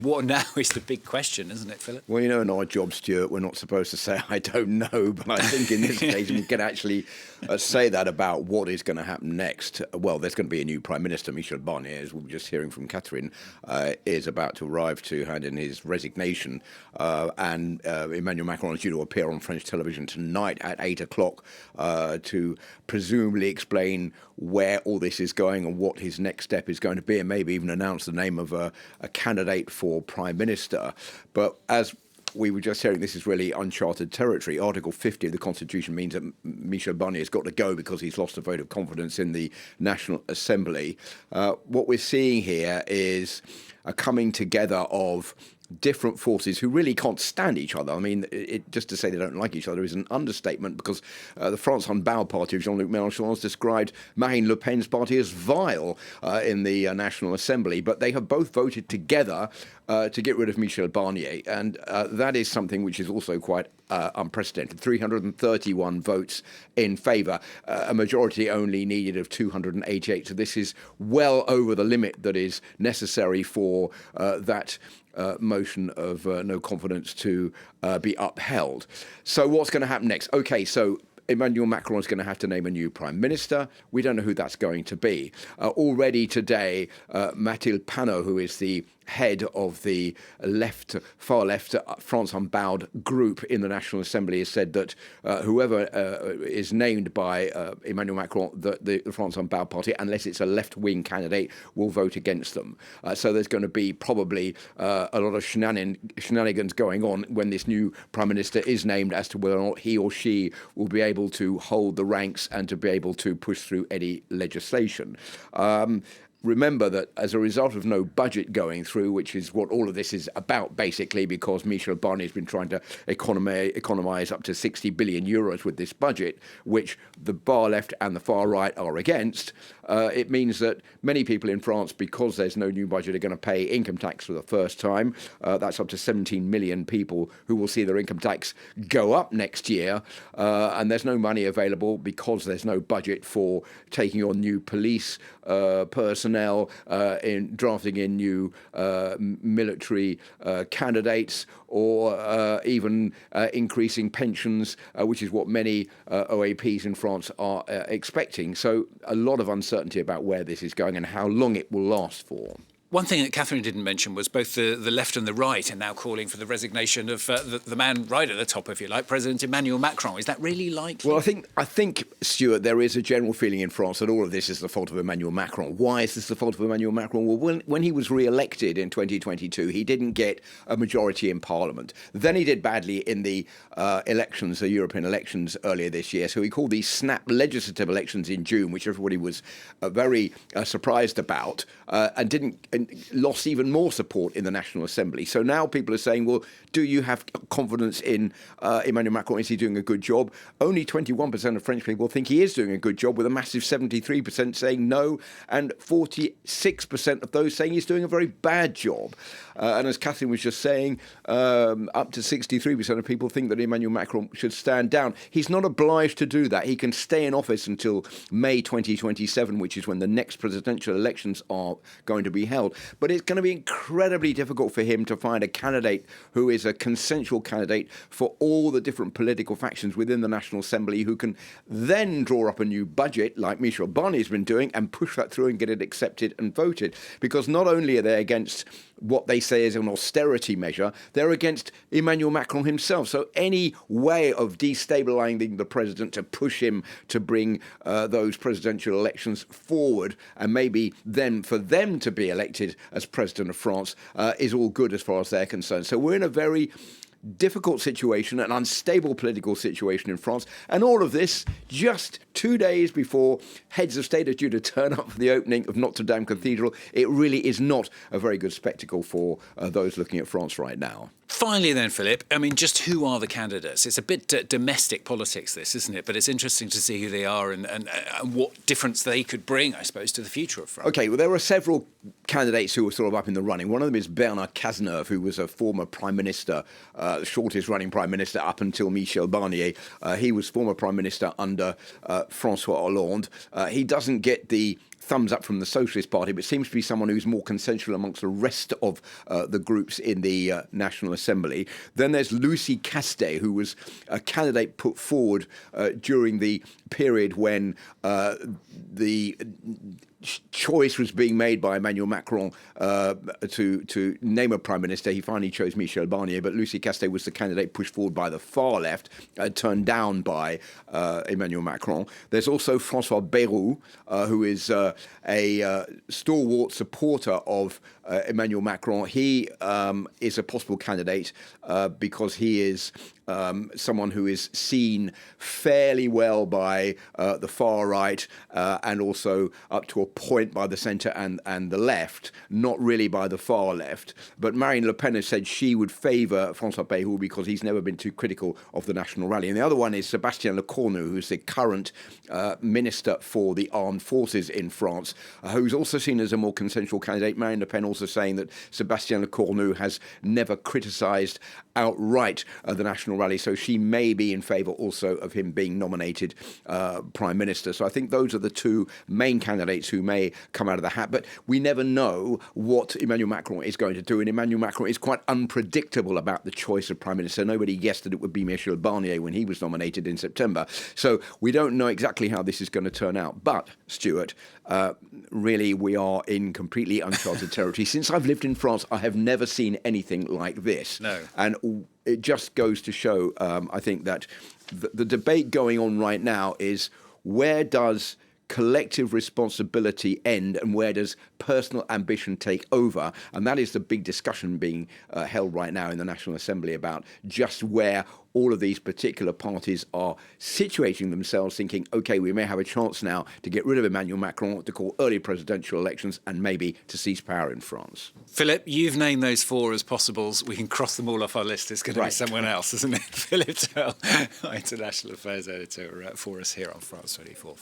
What now is the big question, isn't it, Philip? Well, in our job, Stuart, we're not supposed to say, I don't know, but I think in this case we can actually say that about what is going to happen next. Well, there's going to be a new Prime Minister, Michel Barnier, as we were just hearing from Catherine, is about to arrive to hand in his resignation. And Emmanuel Macron is due to appear on French television tonight at 8 o'clock to presumably explain where all this is going and what his next step is going to be, and maybe even announce the name of a candidate for Prime Minister. But as we were just hearing, this is really uncharted territory. Article 50 of the Constitution means that Michel Barnier has got to go because he's lost a vote of confidence in the National Assembly. What we're seeing here is a coming together of different forces who really can't stand each other. I mean, just to say they don't like each other is an understatement, because the France Unbowed party of Jean-Luc Mélenchon has described Marine Le Pen's party as vile in the National Assembly, but they have both voted together to get rid of Michel Barnier, and that is something which is also quite unprecedented. 331 votes in favour, a majority only needed of 288, so this is well over the limit that is necessary for that motion of no confidence to be upheld. So what's going to happen next? Okay, so Emmanuel Macron is going to have to name a new Prime Minister. We don't know who that's going to be. Already today, Mathilde Panot, who is the head of the far left France Unbowed group in the National Assembly, has said that whoever is named by Emmanuel Macron, the France Unbowed party, unless it's a left-wing candidate, will vote against them. So there's going to be probably a lot of shenanigans going on when this new Prime Minister is named as to whether or not he or she will be able to hold the ranks and to be able to push through any legislation. Remember that as a result of no budget going through, which is what all of this is about basically, because Michel Barnier has been trying to economise up to 60 billion euros with this budget, which the far left and the far right are against, it means that many people in France, because there's no new budget, are going to pay income tax for the first time. That's up to 17 million people who will see their income tax go up next year, and there's no money available because there's no budget for taking on new police personnel, in drafting in new military candidates, or even increasing pensions, which is what many OAPs in France are expecting. So a lot of uncertainty about where this is going and how long it will last for. One thing that Catherine didn't mention was both the left and the right are now calling for the resignation of the man right at the top, if you like, President Emmanuel Macron. Is that really likely? Well, I think, Stuart, there is a general feeling in France that all of this is the fault of Emmanuel Macron. Why is this the fault of Emmanuel Macron? Well, when he was re-elected in 2022, he didn't get a majority in Parliament. Then he did badly in the elections, the European elections earlier this year. So he called these snap legislative elections in June, which everybody was very surprised about, and lost even more support in the National Assembly. So now people are saying, well, do you have confidence in Emmanuel Macron? Is he doing a good job? Only 21% of French people think he is doing a good job, with a massive 73% saying no, and 46% of those saying he's doing a very bad job. And as Catherine was just saying, up to 63% of people think that Emmanuel Macron should stand down. He's not obliged to do that. He can stay in office until May 2027, which is when the next presidential elections are going to be held. But it's going to be incredibly difficult for him to find a candidate who is a consensual candidate for all the different political factions within the National Assembly, who can then draw up a new budget like Michel Barnier has been doing and push that through and get it accepted and voted. Because not only are they against what they say is an austerity measure, they're against Emmanuel Macron himself. So any way of destabilising the president to push him to bring those presidential elections forward, and maybe then for them to be elected as president of France, is all good as far as they're concerned. So we're in a very difficult situation, an unstable political situation in France, and all of this just 2 days before heads of state are due to turn up for the opening of Notre Dame Cathedral. It really is not a very good spectacle for those looking at France right now. Finally then, Philip, I mean, just who are the candidates? It's a bit domestic politics, this, isn't it? But it's interesting to see who they are and what difference they could bring, I suppose, to the future of France. OK, well, there are several candidates who are sort of up in the running. One of them is Bernard Cazeneuve, who was a former Prime Minister, the shortest-running Prime Minister up until Michel Barnier. He was former Prime Minister under François Hollande. He doesn't get the thumbs up from the Socialist Party, but seems to be someone who's more consensual amongst the rest of the groups in the National Assembly. Then there's Lucy Castet, who was a candidate put forward during the period when the choice was being made by Emmanuel Macron to name a prime minister. He finally chose Michel Barnier, but Lucy Castet was the candidate pushed forward by the far left, turned down by Emmanuel Macron. There's also François Bayrou, who is a stalwart supporter of Emmanuel Macron. He is a possible candidate because he is someone who is seen fairly well by the far right and also up to a point by the centre and the left, not really by the far left. But Marine Le Pen has said she would favour François Bayrou because he's never been too critical of the National Rally. And the other one is Sébastien Lecornu, who's the current Minister for the Armed Forces in France, who's also seen as a more consensual candidate. Marine Le Pen also saying that Sébastien Lecornu has never criticised outright the National Rally, so she may be in favour also of him being nominated Prime Minister. So I think those are the two main candidates who may come out of the hat, but we never know what Emmanuel Macron is going to do, and Emmanuel Macron is quite unpredictable about the choice of Prime Minister. Nobody guessed that it would be Michel Barnier when he was nominated in September, so we don't know exactly how this is going to turn out. But, Stuart, really we are in completely uncharted territory. Since I've lived in France, I have never seen anything like this. No. And it just goes to show, I think, that the debate going on right now is where does collective responsibility end and where does personal ambition take over? And that is the big discussion being held right now in the National Assembly about just where all of these particular parties are situating themselves, thinking, OK, we may have a chance now to get rid of Emmanuel Macron, to call early presidential elections and maybe to seize power in France. Philip, you've named those four as possibles. We can cross them all off our list. It's going to be someone else, isn't it? Philip Turle, International Affairs Editor for us here on France 24.